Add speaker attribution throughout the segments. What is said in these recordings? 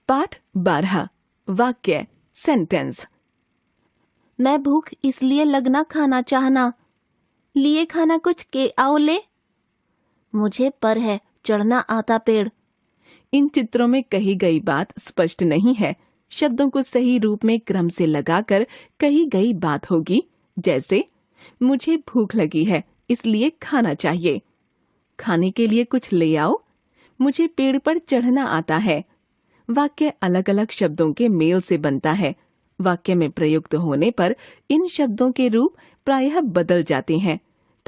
Speaker 1: पाठ 12 वाक्य सेंटेंस।
Speaker 2: मैं भूख इसलिए लगना खाना चाहना, लिए खाना कुछ के आओ ले। मुझे पर है चढ़ना आता पेड़।
Speaker 1: इन चित्रों में कही गई बात स्पष्ट नहीं है। शब्दों को सही रूप में क्रम से लगाकर कही गई बात होगी, जैसे मुझे भूख लगी है इसलिए खाना चाहिए। खाने के लिए कुछ ले आओ। मुझे पेड़ पर चढ़ना आता है। वाक्य अलग अलग शब्दों के मेल से बनता है। वाक्य में प्रयुक्त होने पर इन शब्दों के रूप प्रायः बदल जाते हैं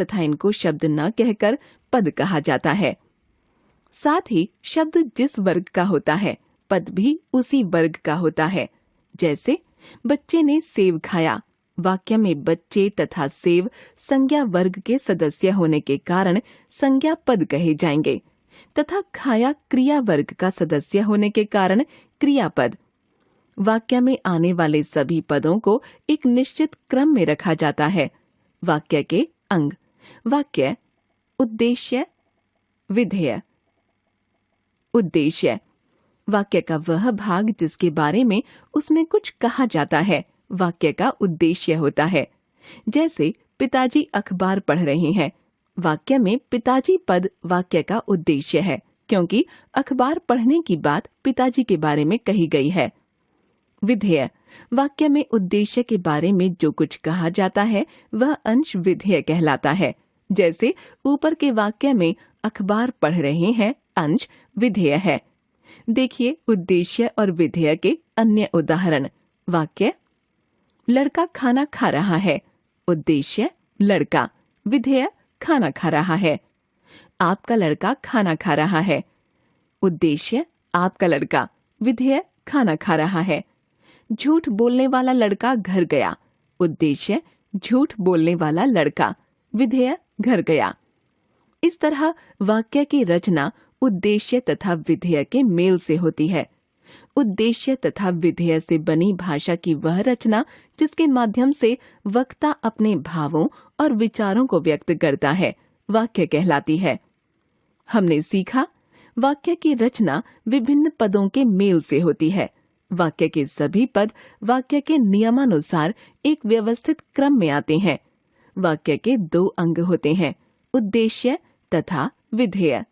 Speaker 1: तथा इनको शब्द न कहकर पद कहा जाता है। साथ ही शब्द जिस वर्ग का होता है, पद भी उसी वर्ग का होता है। जैसे बच्चे ने सेब खाया। वाक्य में बच्चे तथा सेब संज्ञा वर्ग के सदस्य होने के कारण संज्ञा पद कहे जाएंगे तथा खाया क्रिया वर्ग का सदस्य होने के कारण क्रियापद। वाक्य में आने वाले सभी पदों को एक निश्चित क्रम में रखा जाता है। वाक्य के अंग वाक्य उद्देश्य विधेय। उद्देश्य वाक्य का वह भाग जिसके बारे में उसमें कुछ कहा जाता है, वाक्य का उद्देश्य होता है। जैसे पिताजी अखबार पढ़ रहे हैं। वाक्य में पिताजी पद वाक्य का उद्देश्य है, क्योंकि अखबार पढ़ने की बात पिताजी के बारे में कही गई है। विधेय वाक्य में उद्देश्य के बारे में जो कुछ कहा जाता है वह अंश विधेय कहलाता है। जैसे ऊपर के वाक्य में अखबार पढ़ रहे हैं अंश विधेय है। देखिए उद्देश्य और विधेय के अन्य उदाहरण। वाक्य लड़का खाना खा रहा है। उद्देश्य लड़का, विधेय खाना खा रहा है। आपका लड़का खाना खा रहा है। उद्देश्य आपका लड़का, विधेय खाना खा रहा है। झूठ बोलने वाला लड़का घर गया। उद्देश्य झूठ बोलने वाला लड़का, विधेय घर गया। इस तरह वाक्य की रचना उद्देश्य तथा विधेय के मेल से होती है। उद्देश्य तथा विधेय से बनी भाषा की वह रचना जिसके माध्यम से वक्ता अपने भावों और विचारों को व्यक्त करता है, वाक्य कहलाती है। हमने सीखा वाक्य की रचना विभिन्न पदों के मेल से होती है। वाक्य के सभी पद वाक्य के नियमानुसार एक व्यवस्थित क्रम में आते हैं। वाक्य के दो अंग होते हैं, उद्देश्य तथा विधेय।